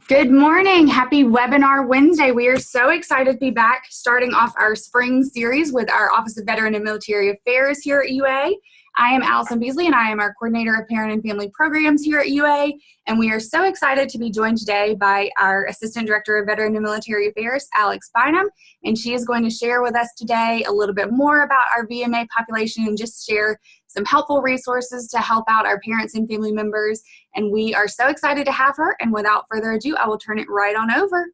Good morning. Happy Webinar Wednesday. We are so excited to be back starting off our spring series with our Office of Veteran and Military Affairs here at UA. I am Allison Beasley and I am our Coordinator of Parent and Family Programs here at UA. And we are so excited to be joined today by our Assistant Director of Veteran and Military Affairs, Alex Bynum. And she is going to share with us today a little bit more about our VMA population and just share some helpful resources to help out our parents and family members. And we are so excited to have her. And without further ado, I will turn it right on over.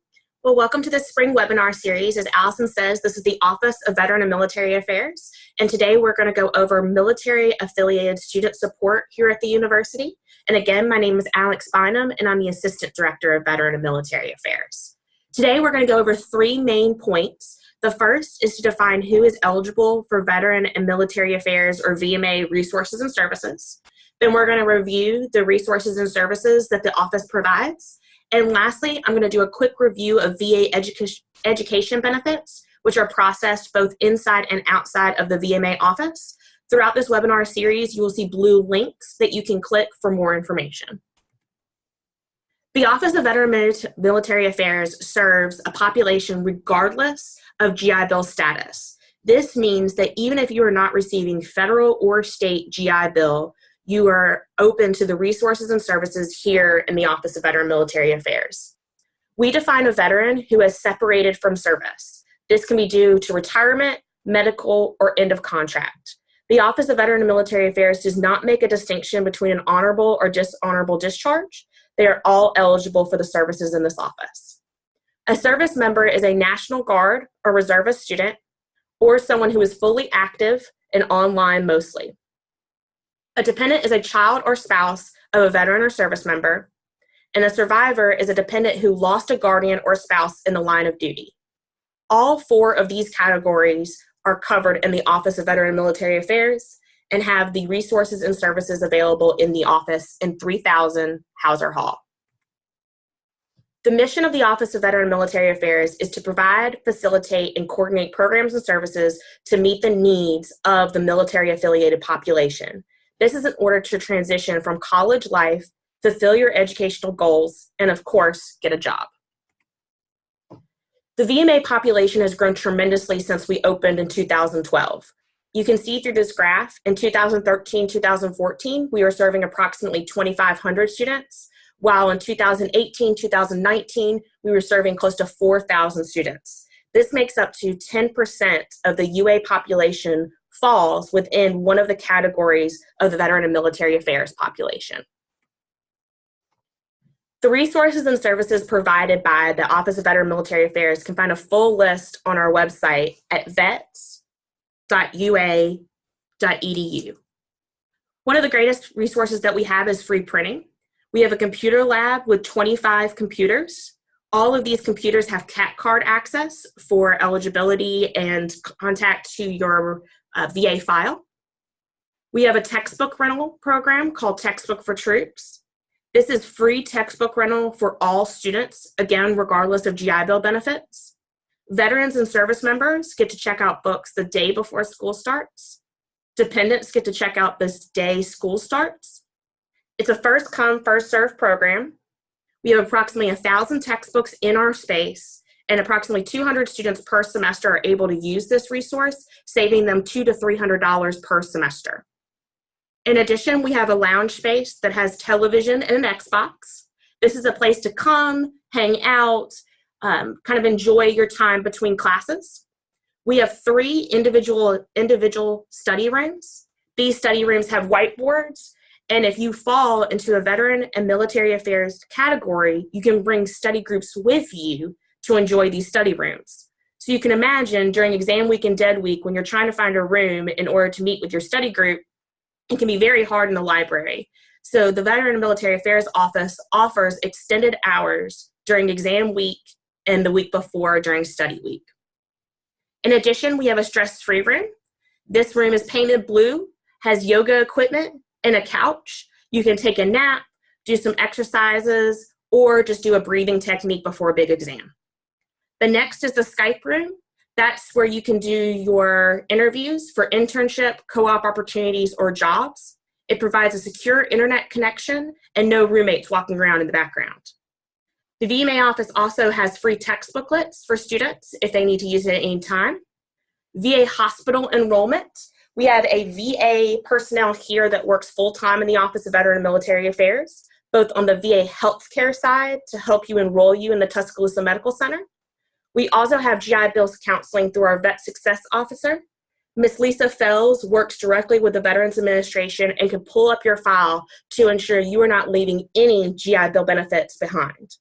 Well, welcome to the spring webinar series. As Allison says, this is the Office of Veteran and Military Affairs. And today we're going to go over military-affiliated student support here at the university. And again, my name is Alex Bynum, and I'm the Assistant Director of Veteran and Military Affairs. Today we're going to go over three main points. The first is to define who is eligible for Veteran and Military Affairs or VMA resources and services. Then we're going to review the resources and services that the office provides. And lastly, I'm going to do a quick review of VA education benefits, which are processed both inside and outside of the VMA office. Throughout this webinar series, you will see blue links that you can click for more information. The Office of Veteran and Military Affairs serves a population regardless of GI Bill status. This means that even if you are not receiving federal or state GI Bill, you are open to the resources and services here in the Office of Veteran and Military Affairs. We define a veteran who has separated from service. This can be due to retirement, medical, or end of contract. The Office of Veteran and Military Affairs does not make a distinction between an honorable or dishonorable discharge. They are all eligible for the services in this office. A service member is a National Guard or reservist student, or someone who is fully active and online mostly. A dependent is a child or spouse of a veteran or service member, and a survivor is a dependent who lost a guardian or spouse in the line of duty. All four of these categories are covered in the Office of Veteran and Military Affairs and have the resources and services available in the office in 3000 Hauser Hall. The mission of the Office of Veteran and Military Affairs is to provide, facilitate, and coordinate programs and services to meet the needs of the military-affiliated population. This is in order to transition from college life, fulfill your educational goals, and of course, get a job. The VMA population has grown tremendously since we opened in 2012. You can see through this graph, in 2013-2014, we were serving approximately 2,500 students, while in 2018-2019, we were serving close to 4,000 students. This makes up to 10% of the UA population falls within one of the categories of the Veteran and Military Affairs population. The resources and services provided by the Office of Veteran and Military Affairs can find a full list on our website at vets.ua.edu. One of the greatest resources that we have is free printing. We have a computer lab with 25 computers. All of these computers have CAT card access for eligibility and contact to your VA file. We have a textbook rental program called Textbook for Troops. This is free textbook rental for all students, again, regardless of GI Bill benefits. Veterans and service members get to check out books the day before school starts. Dependents get to check out this day school starts. It's a first come, first served program. We have approximately 1,000 textbooks in our space, and approximately 200 students per semester are able to use this resource, saving them $200 to $300 per semester. In addition, we have a lounge space that has television and an Xbox. This is a place to come, hang out, kind of enjoy your time between classes. We have 3 individual study rooms. These study rooms have whiteboards, and if you fall into a Veteran and Military Affairs category, you can bring study groups with you to enjoy these study rooms. So you can imagine during exam week and dead week, when you're trying to find a room in order to meet with your study group, it can be very hard in the library. So the Veteran and Military Affairs Office offers extended hours during exam week and the week before during study week. In addition, we have a stress-free room. This room is painted blue, has yoga equipment and a couch. You can take a nap, do some exercises, or just do a breathing technique before a big exam. The next is the Skype room. That's where you can do your interviews for internship, co-op opportunities, or jobs. It provides a secure internet connection and no roommates walking around in the background. The VMA office also has free text booklets for students if they need to use it at any time. VA hospital enrollment. We have a VA personnel here that works full-time in the Office of Veteran and Military Affairs, both on the VA healthcare side to help you enroll you in the Tuscaloosa Medical Center. We also have GI Bills counseling through our Vet Success Officer. Ms. Lisa Fells works directly with the Veterans Administration and can pull up your file to ensure you are not leaving any GI Bill benefits behind.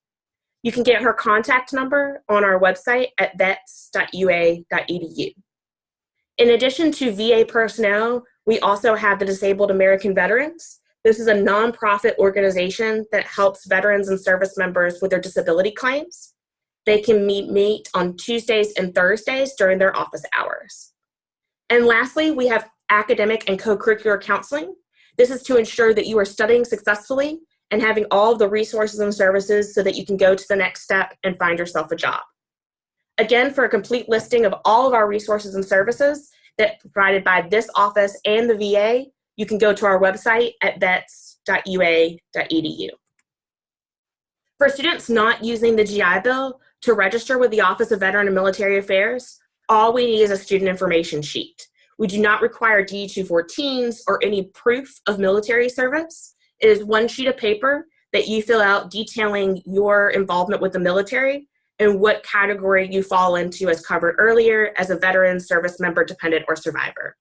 You can get her contact number on our website at vets.ua.edu. In addition to VA personnel, we also have the Disabled American Veterans. This is a nonprofit organization that helps veterans and service members with their disability claims. They can meet on Tuesdays and Thursdays during their office hours. And lastly, we have academic and co-curricular counseling. This is to ensure that you are studying successfully and having all of the resources and services so that you can go to the next step and find yourself a job. Again, for a complete listing of all of our resources and services that are provided by this office and the VA, you can go to our website at vets.ua.edu. For students not using the GI Bill, to register with the Office of Veteran and Military Affairs, all we need is a student information sheet. We do not require D-214s or any proof of military service. It is one sheet of paper that you fill out detailing your involvement with the military and what category you fall into as covered earlier as a veteran, service member, dependent, or survivor.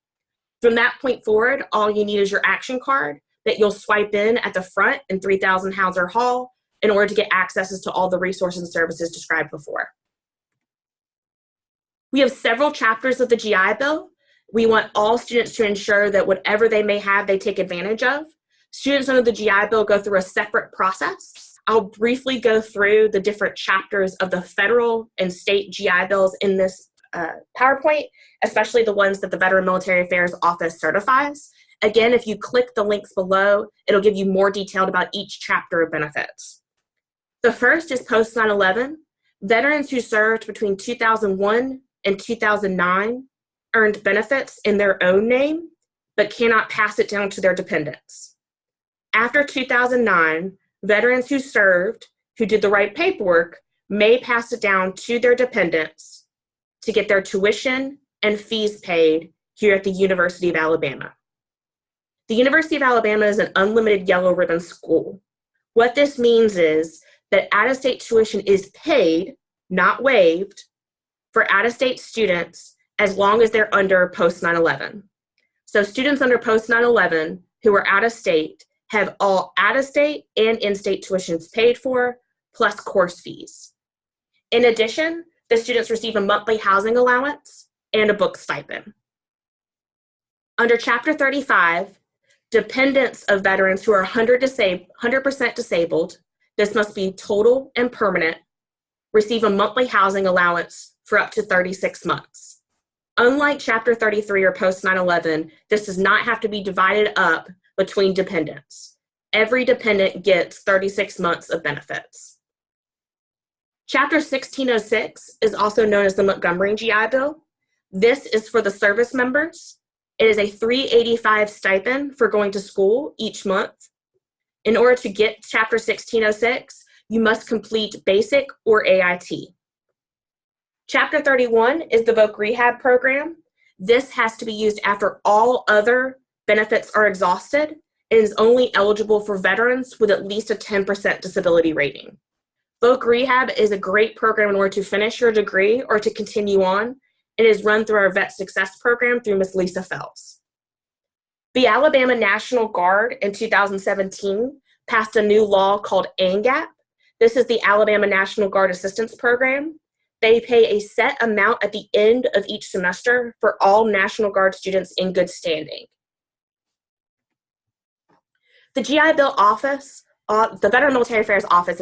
From that point forward, all you need is your action card that you'll swipe in at the front in 3000 Hauser Hall in order to get access to all the resources and services described before. We have several chapters of the GI Bill. We want all students to ensure that whatever they may have, they take advantage of. Students under the GI Bill go through a separate process. I'll briefly go through the different chapters of the federal and state GI Bills in this PowerPoint, especially the ones that the Veteran Military Affairs Office certifies. Again, if you click the links below, it'll give you more detail about each chapter of benefits. The first is post 9/11. Veterans who served between 2001 and 2009 earned benefits in their own name, but cannot pass it down to their dependents. After 2009, veterans who served, who did the right paperwork, may pass it down to their dependents to get their tuition and fees paid here at the University of Alabama. The University of Alabama is an unlimited yellow ribbon school. What this means is that out-of-state tuition is paid, not waived, for out-of-state students as long as they're under post 9/11. So students under post 9/11 who are out-of-state have all out-of-state and in-state tuitions paid for, plus course fees. In addition, the students receive a monthly housing allowance and a book stipend. Under Chapter 35, dependents of veterans who are 100% disabled, this must be total and permanent, receive a monthly housing allowance for up to 36 months. Unlike Chapter 33 or post 9/11, this does not have to be divided up between dependents. Every dependent gets 36 months of benefits. Chapter 1606 is also known as the Montgomery GI Bill. This is for the service members. It is a $385 stipend for going to school each month. In order to get Chapter 1606, you must complete basic or AIT. Chapter 31 is the VOC Rehab program. This has to be used after all other benefits are exhausted and is only eligible for veterans with at least a 10% disability rating. VOC Rehab is a great program in order to finish your degree or to continue on. It is run through our Vet Success program through Ms. Lisa Fells. The Alabama National Guard in 2017 passed a new law called ANGAP. This is the Alabama National Guard Assistance Program. They pay a set amount at the end of each semester for all National Guard students in good standing. The GI Bill office, the Veteran Military Affairs Office,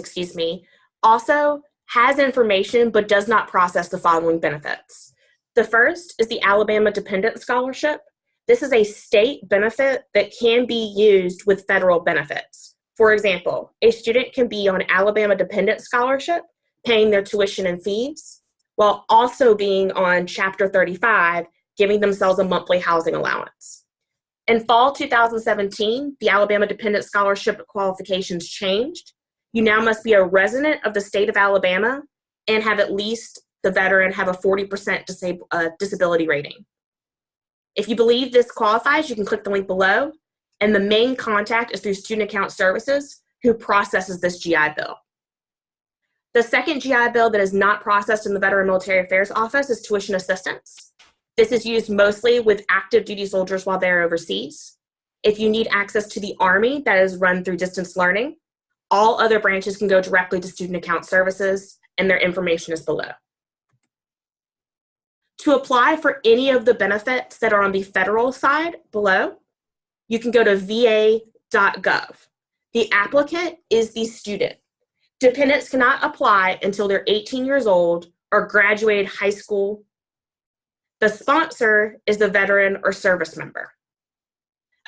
also has information but does not process the following benefits. The first is the Alabama Dependent Scholarship. This is a state benefit that can be used with federal benefits. For example, a student can be on Alabama Dependent Scholarship, paying their tuition and fees, while also being on Chapter 35, giving themselves a monthly housing allowance. In fall 2017, the Alabama Dependent Scholarship qualifications changed. You now must be a resident of the state of Alabama and have at least the veteran have a 40% disability rating. If you believe this qualifies, you can click the link below, and the main contact is through Student Account Services, who processes this GI Bill. The second GI Bill that is not processed in the Veteran Military Affairs Office is tuition assistance. This is used mostly with active duty soldiers while they're overseas. If you need access to the Army, that is run through distance learning. All other branches can go directly to Student Account Services, and their information is below. To apply for any of the benefits that are on the federal side below, you can go to va.gov. The applicant is the student. Dependents cannot apply until they're 18 years old or graduated high school. The sponsor is the veteran or service member.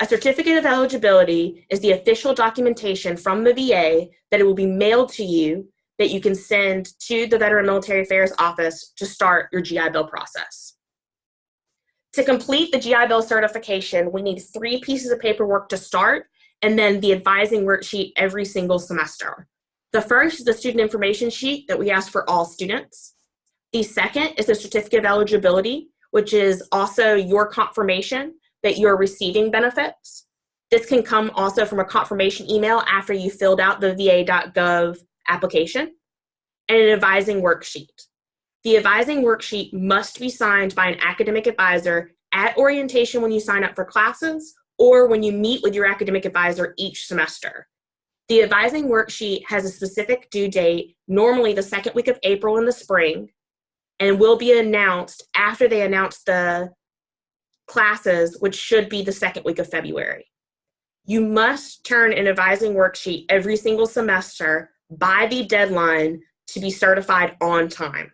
A certificate of eligibility is the official documentation from the VA that it will be mailed to you that you can send to the Veteran Military Affairs Office to start your GI Bill process. To complete the GI Bill certification, we need 3 pieces of paperwork to start, and then the advising worksheet every single semester. The first is the student information sheet that we ask for all students. The second is the certificate of eligibility, which is also your confirmation that you're receiving benefits. This can come also from a confirmation email after you filled out the va.gov application, and an advising worksheet. The advising worksheet must be signed by an academic advisor at orientation when you sign up for classes or when you meet with your academic advisor each semester. The advising worksheet has a specific due date, normally the second week of April in the spring, and will be announced after they announce the classes, which should be the second week of February. You must turn an advising worksheet every single semester by the deadline to be certified on time.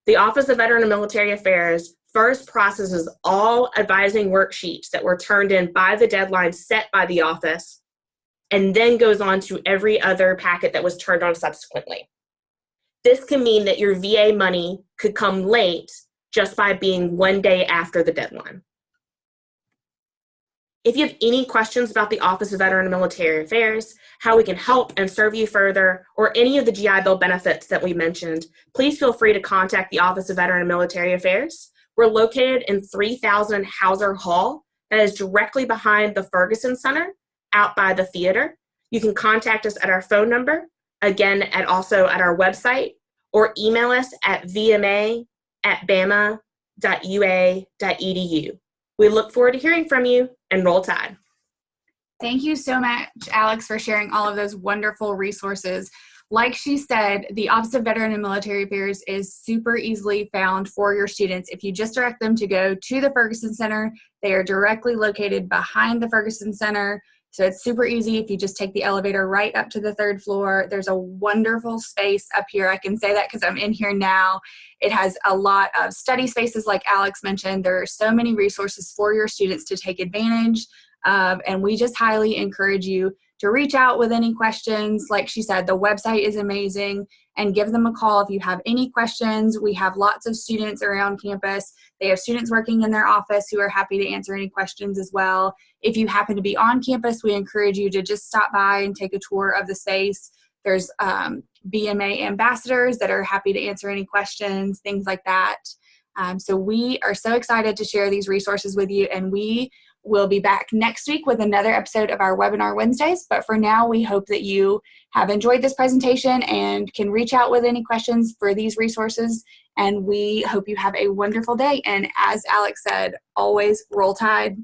The Office of Veteran and Military Affairs first processes all advising worksheets that were turned in by the deadline set by the office, and then goes on to every other packet that was turned on subsequently. This can mean that your VA money could come late just by being 1 day after the deadline. If you have any questions about the Office of Veteran and Military Affairs, how we can help and serve you further, or any of the GI Bill benefits that we mentioned, please feel free to contact the Office of Veteran and Military Affairs. We're located in 3000 Hauser Hall, that is directly behind the Ferguson Center, out by the theater. You can contact us at our phone number, again, also at our website, or email us at vma@bama.ua.edu. We look forward to hearing from you, and roll tide. Thank you so much, Alex, for sharing all of those wonderful resources. Like she said, the Office of Veteran and Military Affairs is super easily found for your students. If you just direct them to go to the Ferguson Center, they are directly located behind the Ferguson Center. So it's super easy if you just take the elevator right up to the 3rd floor. There's a wonderful space up here. I can say that because I'm in here now. It has a lot of study spaces like Alex mentioned. There are so many resources for your students to take advantage of, and we just highly encourage you to reach out with any questions. Like she said, the website is amazing, and give them a call if you have any questions. We have lots of students around campus. They have students working in their office who are happy to answer any questions as well. If you happen to be on campus, we encourage you to just stop by and take a tour of the space. There's BMA ambassadors that are happy to answer any questions, things like that. So we are so excited to share these resources with you, and we will be back next week with another episode of our Webinar Wednesdays. But for now, we hope that you have enjoyed this presentation and can reach out with any questions for these resources. And we hope you have a wonderful day. And as Alex said, always roll tide.